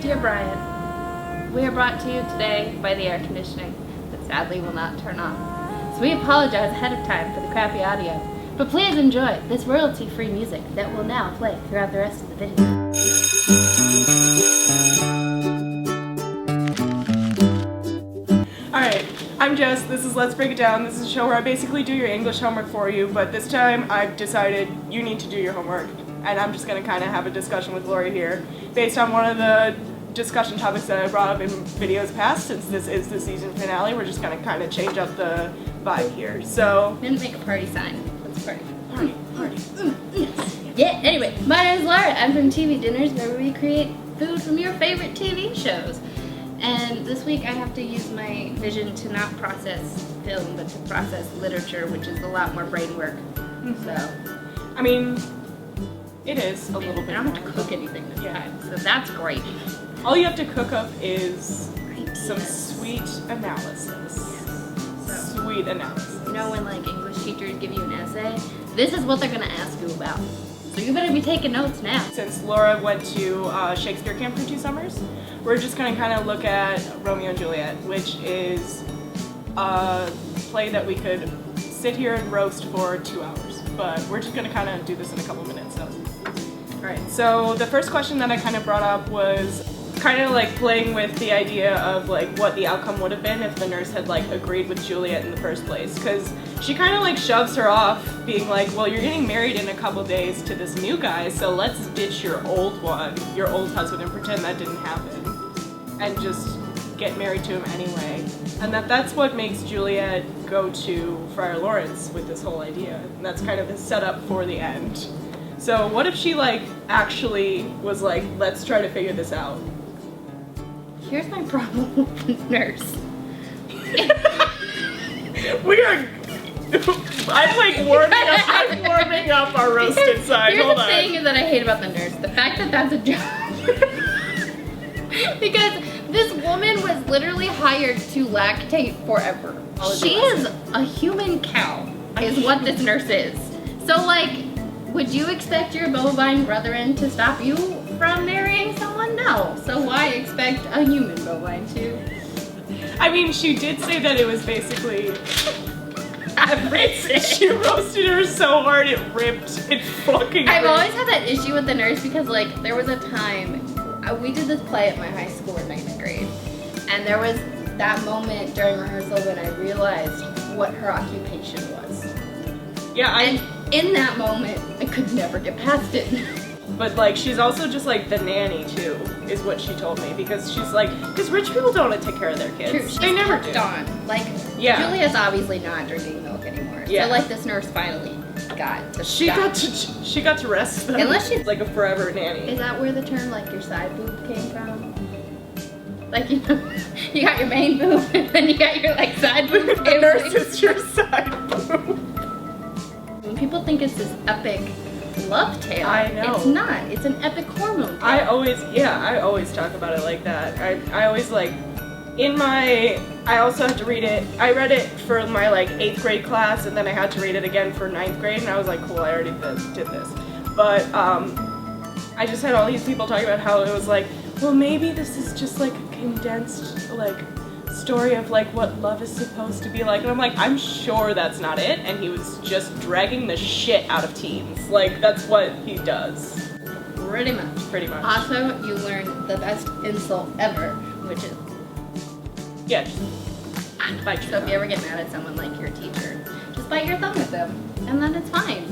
Dear Brian, we are brought to you today by the air conditioning that sadly will not turn on. So we apologize ahead of time for the crappy audio, but please enjoy this royalty-free music that will now play throughout the rest of the video. Alright, I'm Jess, this is Let's Break It Down. This is a show where I basically do your English homework for you, but this time I've decided you need to do your homework. And I'm just going to kind of have a discussion with Lori here based on one of the discussion topics that I brought up in videos past. Since this is the season finale, we're just going to kind of change up the vibe here. So, I'm gonna make a party sign. Let's party. Party. Yes. Yeah, anyway, my name is Laura. I'm from TV Dinners, where we create food from your favorite TV shows. And this week I have to use my vision to not process film, but to process literature, which is a lot more brain work. So, I mean, it is a little I bit. don't have to cook anything this time, so that's great. All you have to cook up is some Yes. sweet analysis. So, Sweet analysis. you know when like English teachers give you an essay? This is what they're gonna ask you about. So you better be taking notes now. Since Laura went to Shakespeare camp for 2 summers, we're just going to kind of look at Romeo and Juliet, which is a play that we could sit here and roast for 2 hours. But we're just going to kind of do this in a couple minutes. Alright, so the first question that I kind of brought up was kind of like playing with the idea of like what the outcome would have been if the nurse had like agreed with Juliet in the first place. Because she kind of like shoves her off, being like, well, you're getting married in a couple days to this new guy, so let's ditch your old one, your old husband, and pretend that didn't happen. And just get married to him anyway. And that's what makes Juliet go to Friar Lawrence with this whole idea. And that's kind of the setup for the end. So what if she like actually was like, let's try to figure this out? Here's my problem with the nurse. We are. I'm like warming up our roasted side. Here's Hold the on. thing that I hate about the nurse. The fact that that's a job. Because this woman was literally hired to lactate forever. She is a human cow, is what this nurse is. So like, would you expect your bovine brethren to stop you from marrying someone? No. So why expect a human bovine to? I mean, she did say that it was basically. Everything. She roasted her so hard it ripped. It fucking. I've ripped. always had that issue with the nurse because like there was a time we did this play at my high school in 9th grade, and there was that moment during rehearsal when I realized what her occupation was. Yeah, And in that moment, I could never get past it. But like, she's also just like the nanny too, is what she told me, because she's like, because rich people don't want to take care of their kids. True, she's They never kept do. on. Like, Yeah. Juliet's obviously not drinking milk anymore. Yeah. So like this nurse finally got the She got to rest them. Unless she's like a forever nanny. Is that where the term like your side boob came from? Like you know, you got your main boob and then you got your like side boob. The nurse is your side boob. When people think it's this epic love tale, I know. it's not. It's an epic hormone tale. I always talk about it like that. I always like, I also had to read it. I read it for my like 8th grade class, and then I had to read it again for 9th grade, and I was like, cool, I already did this. But I just had all these people talking about how it was like, well, maybe this is just like a condensed like story of like what love is supposed to be like, and I'm like, I'm sure that's not it, and he was just dragging the shit out of teens. Like, that's what he does. Pretty much. Also, you learn the best insult ever, which is Yeah, just bite your so if thumb. you ever get mad at someone like your teacher, just bite your thumb at them, and then it's fine.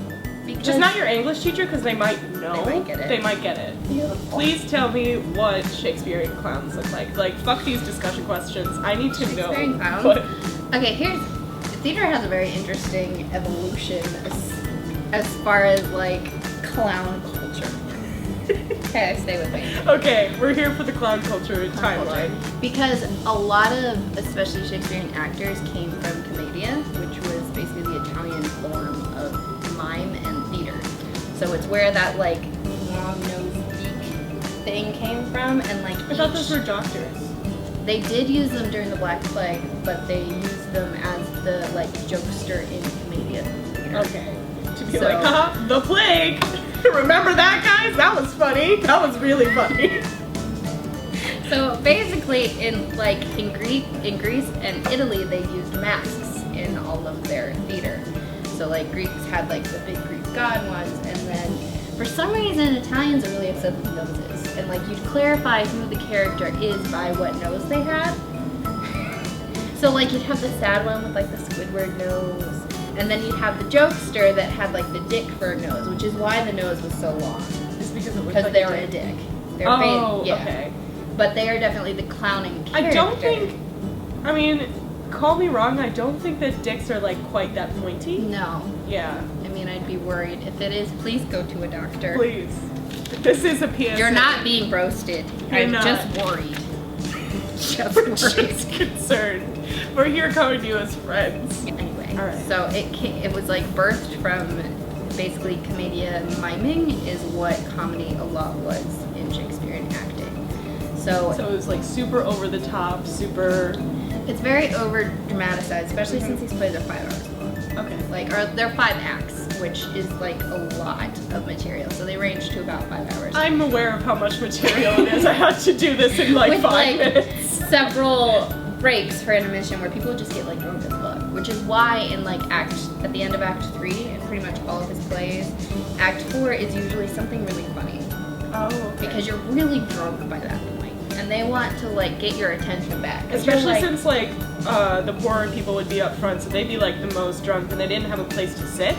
Because Just not your English teacher, because they might know. They might get it. They might get it. Beautiful. Please tell me what Shakespearean clowns look like. Like, fuck these discussion questions. I need to know. Shakespearean clowns? What- Okay, theater has a very interesting evolution as far as like clown culture. Okay, stay with me. Okay, we're here for the clown culture timeline. Because a lot of, especially Shakespearean actors, came from commedia, which was basically the Italian form of mime and theater. So it's where that like long nose beak thing came from, and like I thought those were doctors. they did use them during the Black Plague, but they used them as the like jokester in commedia theater. Okay. To be So- like, haha, the plague. Remember that, guys? That was funny. That was really funny. So basically, in Greece and Italy, they used masks in all of their theater. So like Greeks had like the big Greek god ones, and then for some reason Italians are really obsessed with noses, and like you'd clarify who the character is by what nose they had. So like you'd have the sad one with like the Squidward nose, and then you'd have the jokester that had like the dick for a nose, which is why the nose was so long. It's because it Because like they were a dick. They're okay. But they are definitely the clowning character. I don't think, I mean, call me wrong, I don't think that dicks are like quite that pointy. No. Yeah. I mean, I'd be worried. If it is, please go to a doctor. Please. This is a PSA. You're not being roasted. I'm just worried. We're just concerned. We're here coming to you as friends. Anyway, all right. So it was like birthed from basically commedia miming is what comedy a lot was in Shakespearean acting. So it was like super over the top, super. It's very over dramatized, especially since these plays are 5 hours long. Okay. Like, or they're 5 acts, which is like a lot of material. So they range to about 5 hours. I'm aware of how much material it is. I had to do this in like with 5 minutes. Several breaks for intermission where people just get like drunk as fuck, which is why in like at the end of Act 3 and pretty much all of his plays, Act 4 is usually something really funny. Oh, okay. Because you're really drunk by that point, and they want to like get your attention back. Especially since like the poorer people would be up front, so they'd be like the most drunk, and they didn't have a place to sit,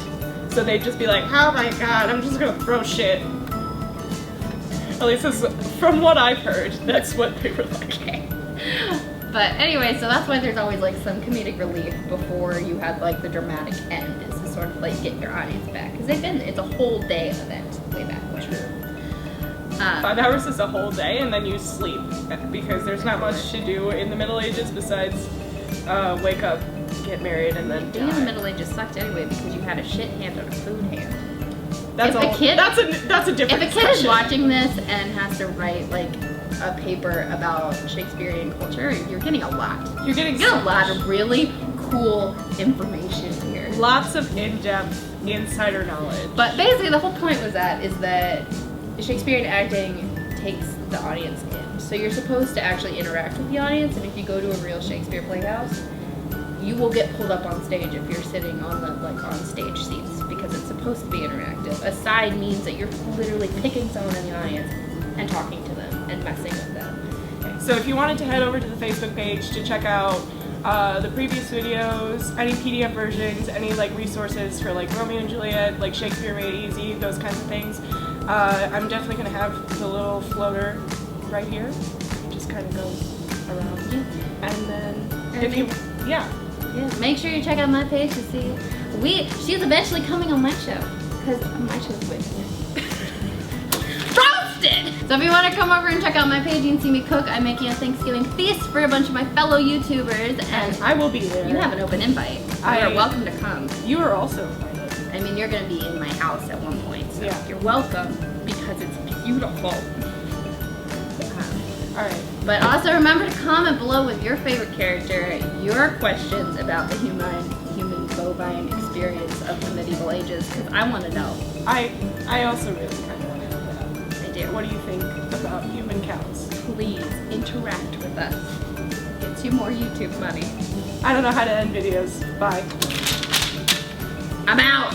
so they'd just be like, "Oh my god, I'm just gonna throw shit." At least from what I've heard, that's what they were like. Okay. But anyway, so that's why there's always like some comedic relief before you have like the dramatic end, is to sort of like get your audience back, because it's a whole day event way back when. True. 5 hours is a whole day, and then you sleep because there's not much to do in the Middle Ages besides wake up, get married, and then Being die. in the Middle Ages sucked anyway because you had a shit hand and a food hand. That's a different. If a kid is watching this and has to write like a paper about Shakespearean culture, you're getting a lot. You're getting a lot of really cool information here. Lots of in-depth insider knowledge. But basically, the whole point is that Shakespearean acting takes the audience in. So you're supposed to actually interact with the audience, and if you go to a real Shakespeare playhouse, you will get pulled up on stage if you're sitting on the on stage seats, because it's supposed to be interactive. A side means that you're literally picking someone in the audience and talking to them and messing with them. Okay, so if you wanted to head over to the Facebook page to check out the previous videos, any PDF versions, any like resources for like Romeo and Juliet, like Shakespeare Made Easy, those kinds of things, I'm definitely gonna have the little floater right here. It just kind of goes around. Yeah. And then yeah. Make sure you check out my page to see. She's eventually coming on my show, because my show's way roasted. So if you want to come over and check out my page, you can see me cook. I'm making a Thanksgiving feast for a bunch of my fellow YouTubers, and I will be there. You have an open invite. You are welcome to come. You are also invited. I mean, you're going to be in my house at one point, so yeah. You're welcome, because it's beautiful. Alright. But also remember to comment below with your favorite character, your questions about the human bovine experience of the medieval ages, because I want to know. I also really kind of want to know that. I do. What do you think about human cows? Please interact with us. Gets you more YouTube money. I don't know how to end videos. Bye. I'm out.